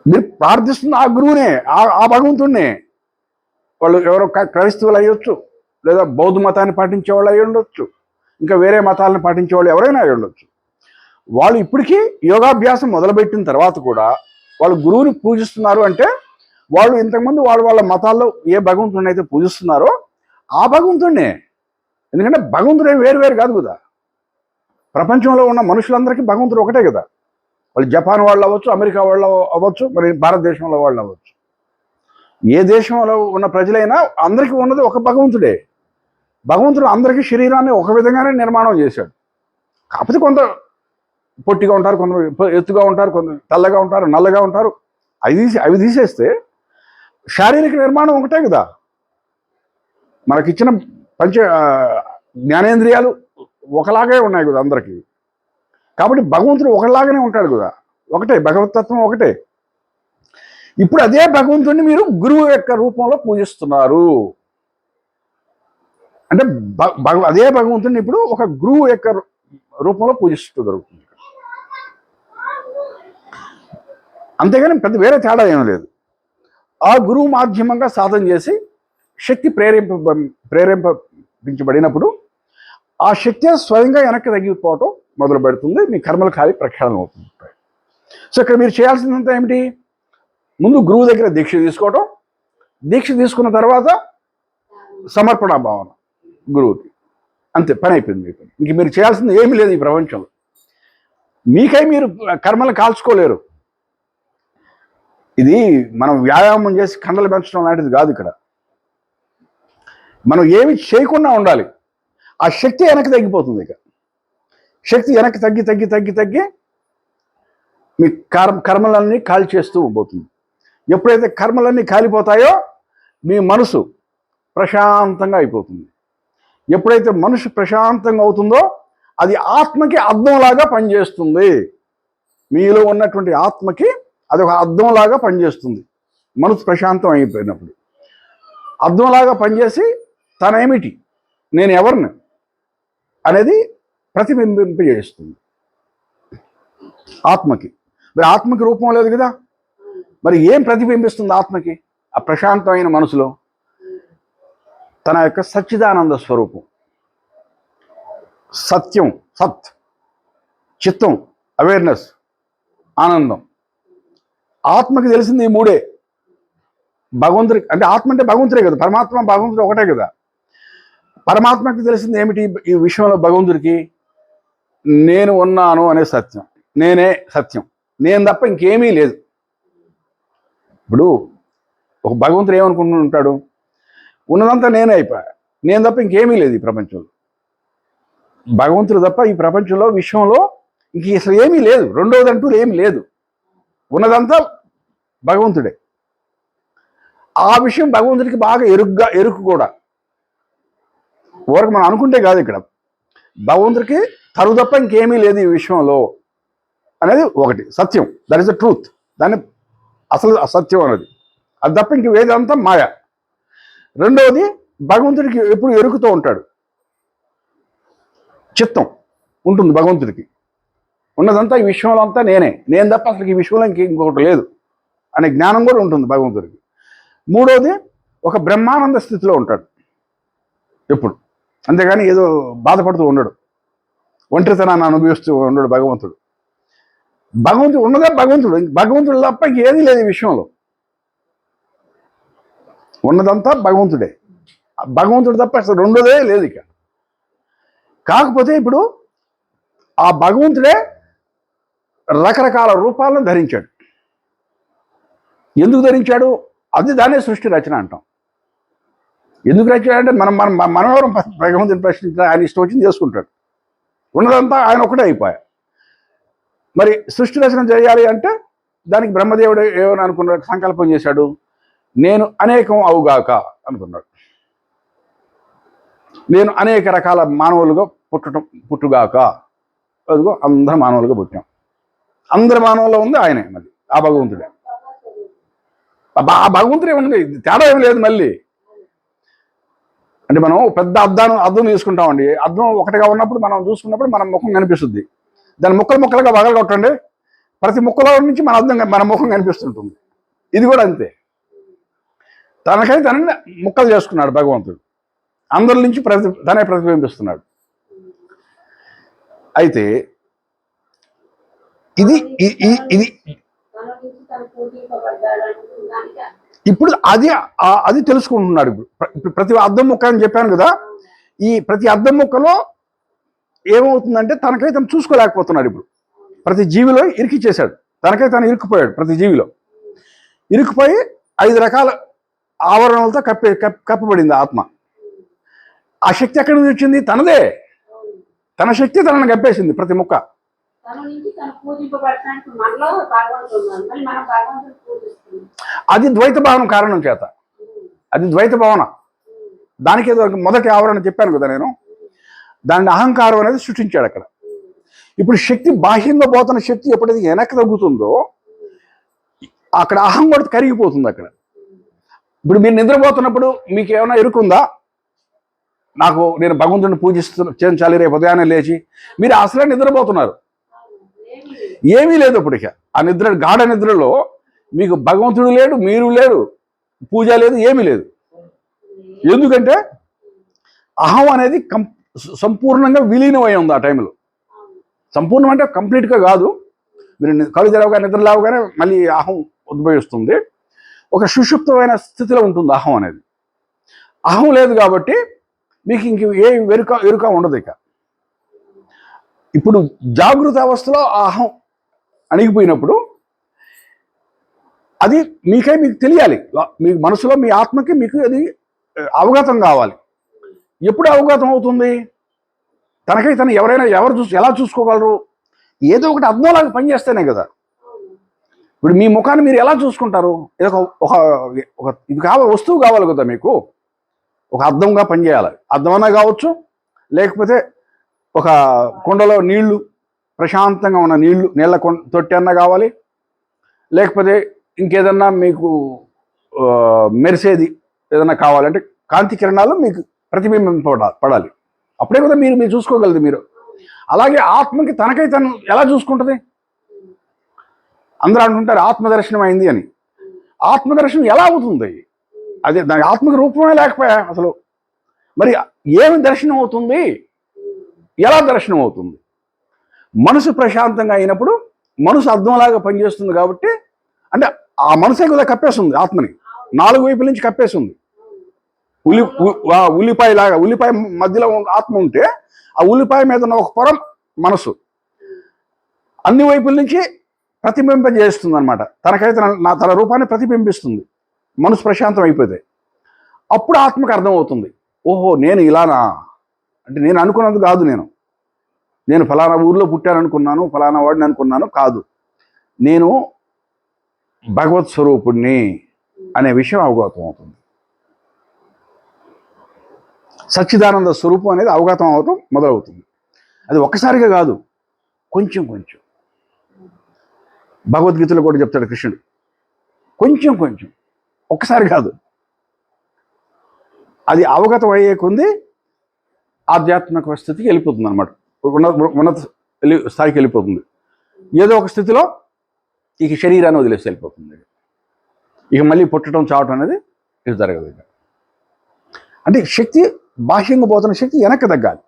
మీరు ప్రార్థిస్తున్న ఆ గురువునే, ఆ భగవంతుడినే. వాళ్ళు ఎవరో క్రైస్తవులు అయ్యొచ్చు, లేదా బౌద్ధ మతాన్ని పాటించే వాళ్ళు అయి ఉండొచ్చు, ఇంకా వేరే మతాలను పాటించే వాళ్ళు ఎవరైనా అయి ఉండొచ్చు. వాళ్ళు ఇప్పటికీ యోగాభ్యాసం మొదలుపెట్టిన తర్వాత కూడా వాళ్ళు గురువుని పూజిస్తున్నారు అంటే వాళ్ళు ఇంతకుముందు వాళ్ళ మతాల్లో ఏ భగవంతుడిని అయితే పూజిస్తున్నారో ఆ భగవంతుడినే. ఎందుకంటే భగవంతుడు ఏం వేరు వేరు కాదు కదా. ప్రపంచంలో ఉన్న మనుషులందరికీ భగవంతుడు ఒకటే కదా. వాళ్ళు జపాన్ వాళ్ళు అవ్వచ్చు, అమెరికా వాళ్ళు అవ్వచ్చు, మరి భారతదేశంలో వాళ్ళు అవ్వచ్చు. ఏ దేశంలో ఉన్న ప్రజలైనా అందరికీ ఉన్నది ఒక భగవంతుడే. భగవంతుడు అందరికీ శరీరాన్ని ఒక విధంగానే నిర్మాణం చేశాడు. కాకపోతే కొంత పొట్టిగా ఉంటారు, కొందరు ఎత్తుగా ఉంటారు, కొందరు తెల్లగా ఉంటారు, నల్లగా ఉంటారు. అవి తీసేస్తే శారీరక నిర్మాణం ఒకటే కదా. మనకిచ్చిన జ్ఞానేంద్రియాలు ఒకలాగే ఉన్నాయి కదా అందరికీ. కాబట్టి భగవంతుడు ఒకలాగానే ఉంటాడు కదా, ఒకటే భగవతత్వం ఒకటే. ఇప్పుడు అదే భగవంతుడిని మీరు గురువు యొక్క రూపంలో పూజిస్తున్నారు. అంటే అదే భగవంతుడిని ఇప్పుడు ఒక గురువు యొక్క రూపంలో పూజిస్తూ జరుగుతుంది. అంతేగాని పెద్ద వేరే తేడా ఏమీ లేదు. ఆ గురువు మాధ్యమంగా సాధన చేసి శక్తి ప్రేరేపించబడినప్పుడు ఆ శక్తి స్వయంగా వెనక్కి తగ్గిపోవటం మొదలు పెడుతుంది. మీ కర్మల ఖాళీ ప్రక్షాళన అవుతుంది. సో ఇక్కడ మీరు చేయాల్సిందంతా ఏమిటి? ముందు గురువు దగ్గర దీక్ష తీసుకోవటం, దీక్ష తీసుకున్న తర్వాత సమర్పణ భావన గురువుకి. అంతే, పని అయిపోయింది. మీకు ఇంక మీరు చేయాల్సింది ఏమీ లేదు ఈ ప్రపంచంలో. మీకై మీరు కర్మలు కాల్చుకోలేరు. ఇది మనం వ్యాయామం చేసి కండలు పెంచడం లాంటిది కాదు. ఇక్కడ మనం ఏమి చేయకుండా ఉండాలి. ఆ శక్తి వెనక్కి తగ్గిపోతుంది. ఇక శక్తి వెనక్కి తగ్గి తగ్గి తగ్గి తగ్గి మీ కర్మలన్నీ ఖాళీ చేస్తూ పోతుంది. ఎప్పుడైతే కర్మలన్నీ కాలిపోతాయో మీ మనసు ప్రశాంతంగా అయిపోతుంది. ఎప్పుడైతే మనసు ప్రశాంతంగా అవుతుందో అది ఆత్మకి అద్దంలాగా పనిచేస్తుంది. మీలో ఉన్నటువంటి ఆత్మకి అది ఒక అద్దంలాగా పనిచేస్తుంది. మనసు ప్రశాంతం అయిపోయినప్పుడు అద్దంలాగా పనిచేసి తనేమిటి, నేను ఎవరిని అనేది ప్రతిబింబింపజేస్తుంది ఆత్మకి. మరి ఆత్మకి రూపం లేదు కదా. మరి ఏం ప్రతిబింబిస్తుంది ఆత్మకి? ఆ ప్రశాంతమైన మనసులో తన యొక్క సచ్చిదానంద స్వరూపం, సత్యం, సత్, చిత్తం, అవేర్నెస్, ఆనందం. ఆత్మకి తెలిసింది ఈ మూడే. భగవంతుడికి అంటే ఆత్మ అంటే భగవంతుడే కదా, పరమాత్మ భగవంతుడు ఒకటే కదా. పరమాత్మకి తెలిసింది ఏమిటి ఈ విషయంలో? భగవంతుడికి నేను ఉన్నాను అనే సత్యం, నేనే సత్యం, నేను తప్ప ఇంకేమీ లేదు. ఇప్పుడు ఒక భగవంతుడు ఏమనుకుంటూ ఉంటాడు? ఉన్నదంతా నేనే అయిపోయా, నేను తప్ప ఇంకేమీ లేదు ఈ ప్రపంచంలో. భగవంతుడు తప్ప ఈ ప్రపంచంలో విశ్వంలో ఇంక అసలు ఏమీ లేదు, రెండవదంటూ ఏమీ లేదు. ఉన్నదంతా భగవంతుడే. ఆ విషయం భగవంతుడికి బాగా ఎరుకు కూడా. ఊరకు మనం అనుకుంటే కాదు. ఇక్కడ భగవంతుడికి తరు తప్ప ఇంకేమీ లేదు ఈ విశ్వంలో అనేది ఒకటి సత్యం. That is the truth. దాన్ని అసలు అసత్యం అనేది, అది తప్ప ఇంక వేదంతా మాయ. రెండవది భగవంతుడికి ఎప్పుడు ఎరుకుతూ ఉంటాడు, చిత్తం ఉంటుంది భగవంతుడికి. ఉన్నదంతా ఈ విశ్వంలో అంతా నేనే, నేను తప్ప అసలు ఈ విశ్వంలో ఇంకొకటి లేదు అనే జ్ఞానం కూడా ఉంటుంది భగవంతుడికి. మూడవది ఒక బ్రహ్మానంద స్థితిలో ఉంటాడు ఎప్పుడు. అంతేగాని ఏదో బాధపడుతూ ఉండడు, ఒంటరితనాన్ని అనుభవిస్తూ ఉండడు భగవంతుడు. భగవంతుడు ఉన్నదే భగవంతుడు, భగవంతుడు తప్ప ఏదీ లేదు ఈ విషయంలో. ఉన్నదంతా భగవంతుడే, భగవంతుడు తప్ప అసలు రెండోదే లేదు ఇక. కాకపోతే ఇప్పుడు ఆ భగవంతుడే రకరకాల రూపాలను ధరించాడు. ఎందుకు ధరించాడు? అది దానే సృష్టి రచన అంటాం. ఎందుకు రచన అంటే మనవరం భగవంతుని ప్రశ్నించిన ఆయన ఇష్టం వచ్చింది చేసుకుంటాడు. ఉన్నదంతా ఆయన ఒకటే అయిపోయా. మరి సృష్టి రచన చేయాలి అంటే దానికి బ్రహ్మదేవుడు ఏమని అనుకున్నాడు? సంకల్పం చేశాడు, నేను అనేకం అవుగాక అనుకున్నాడు. నేను అనేక రకాల మానవులుగా పుట్టుగాక. అదిగో అందరు మానవులుగా పుట్టాం. అందరి మానవుల్లో ఉంది ఆయనే, మళ్ళీ ఆ భగవంతుడే. ఆ భగవంతుడే ఉంది, తేడా ఏమి లేదు. మళ్ళీ అంటే మనం పెద్ద అద్దం తీసుకుంటామండి. అద్దం ఒకటిగా ఉన్నప్పుడు మనం చూసుకున్నప్పుడు మన ముఖం కనిపిస్తుంది. దాన్ని ముక్కలు ముక్కలుగా వగలగొట్టండి, ప్రతి ముక్కలో నుంచి మన ముఖం కనిపిస్తుంటుంది. ఇది కూడా అంతే. తనకై తనని ముక్కలు చేసుకున్నాడు భగవంతుడు. అందరి నుంచి తనే ప్రతిబింబిస్తున్నాడు. అయితే ఇది ఇప్పుడు అది తెలుసుకుంటున్నాడు. ఇప్పుడు ప్రతి అద్దం ముక్క అని చెప్పాను కదా, ఈ ప్రతి అద్దం ముక్కలో ఏమవుతుందంటే తనకై తను చూసుకోలేకపోతున్నాడు. ఇప్పుడు ప్రతి జీవిలో ఇరికిచ్చేశాడు, తనకై తను ఇరుక్కుపోయాడు. ప్రతి జీవిలో ఇరుక్కుపోయి 5 రకాల ఆవరణలతో కప్పబడింది ఆత్మ. ఆ శక్తి ఎక్కడి నుంచి వచ్చింది? తనదే. తన శక్తి తనను కప్పేసింది ప్రతి ముక్క. అది ద్వైత భావన కారణం చేత, అది ద్వైత భావన. దానికి ఏదో మొదటి ఆవరణ చెప్పాను కదా నేను, దాన్ని అహంకారం అనేది సృష్టించాడు అక్కడ. ఇప్పుడు శక్తి బాహ్యంగా పోతున్న శక్తి ఎప్పుడైతే వెనక్కి తగ్గుతుందో అక్కడ అహం కూడా కరిగిపోతుంది అక్కడ. ఇప్పుడు మీరు నిద్రపోతున్నప్పుడు మీకు ఏమైనా ఎరుకుందా? నేను భగవంతుడిని పూజించాలి రేపు ఉదయాన్నే లేచి, మీరు అసలే నిద్రపోతున్నారు, ఏమీ లేదు. ఇప్పటిక ఆ నిద్ర, గాఢ నిద్రలో మీకు భగవంతుడు లేడు, మీరు లేరు, పూజ లేదు, ఏమీ లేదు. ఎందుకంటే అహం అనేది సంపూర్ణంగా విలీనమై ఉంది ఆ టైంలో. సంపూర్ణం అంటే కంప్లీట్గా కాదు. మీరు కళ్ళు తెరవగా నిద్ర లేవగానే మళ్ళీ అహం ఉద్భవిస్తుంది. ఒక సుషుప్తమైన స్థితిలో ఉంటుంది అహం అనేది. అహం లేదు కాబట్టి మీకు ఇంక ఏ ఎరుక ఉండదు. ఇక ఇప్పుడు జాగృత అవస్థలో ఆ అహం అణిగిపోయినప్పుడు అది మీకు తెలియాలి. మీకు మనసులో మీ ఆత్మకి మీకు అది అవగతం కావాలి. ఎప్పుడు అవగతం అవుతుంది? తనకై తను ఎలా చూసుకోగలరు? ఏదో ఒకటి అర్థంలాగా పనిచేస్తేనే కదా. ఇప్పుడు మీ ముఖాన్ని మీరు ఎలా చూసుకుంటారు? ఇది ఇది వస్తువు కావాలి కదా మీకు, ఒక అర్థంగా పనిచేయాలి. అర్థమన్నా కావచ్చు, లేకపోతే ఒక కుండలో నీళ్లు, ప్రశాంతంగా ఉన్న నీళ్ళ తొట్టి అన్నా కావాలి, లేకపోతే ఇంకేదన్నా మీకు మెరిసేది ఏదన్నా కావాలంటే కాంతి కిరణాలు మీకు ప్రతిబింబింపబడాలి. అప్పుడే కదా మీరు చూసుకోగలదు మీరు. అలాగే ఆత్మకి తనకై తను ఎలా చూసుకుంటుంది? అందరూ అంటుంటారు ఆత్మదర్శనం అయింది అని. ఆత్మదర్శనం ఎలా అవుతుంది? అదే దాని ఆత్మకి రూపమే లేకపోయా అసలు. మరి ఏమి దర్శనం అవుతుంది? ఎలా దర్శనం అవుతుంది? మనసు ప్రశాంతంగా అయినప్పుడు మనసు అర్థంలాగా పనిచేస్తుంది కాబట్టి, అంటే ఆ మనసే కదా కప్పేస్తుంది ఆత్మని, 4 వైపుల నుంచి కప్పేస్తుంది. ఉల్లిపాయ లాగా, ఉల్లిపాయ మధ్యలో ఆత్మ ఉంటే ఆ ఉల్లిపాయ మీద ఉన్న ఒక పొర మనసు అన్ని వైపుల నుంచి ప్రతిబింబించేస్తుంది అనమాట. తనకైతే తన రూపాన్ని ప్రతిబింబిస్తుంది. మనసు ప్రశాంతం అయిపోతే అప్పుడు ఆత్మకు అర్థమవుతుంది, ఓహో నేను ఇలానా, అంటే నేను అనుకున్నది కాదు, నేను ఫలానా ఊర్లో పుట్టాను అనుకున్నాను, ఫలానా వాడిని అనుకున్నాను, కాదు, నేను భగవత్ స్వరూపుణ్ణి అనే విషయం అవగతం అవుతుంది. సచ్చిదానంద స్వరూపం అనేది అవగతం అవటం మొదలవుతుంది. అది ఒక్కసారిగా కాదు, కొంచెం కొంచెం. భగవద్గీతలో కూడా చెప్తాడు కృష్ణుడు, కొంచెం కొంచెం, ఒక్కసారి కాదు. అది అవగతం అయ్యే కొంది ఆధ్యాత్మిక స్థితికి వెళ్ళిపోతుంది అనమాట. ఉన్నత స్థాయికి వెళ్ళిపోతుంది. ఏదో ఒక స్థితిలో ఇక శరీరాన్ని వదిలేసి వెళ్ళిపోతుంది. ఇక మళ్ళీ పుట్టడం చావటం అనేది ఇది జరగదు. అంటే శక్తి బాహ్యంగా పోతున్న శక్తి వెనక్కి తగ్గాలి.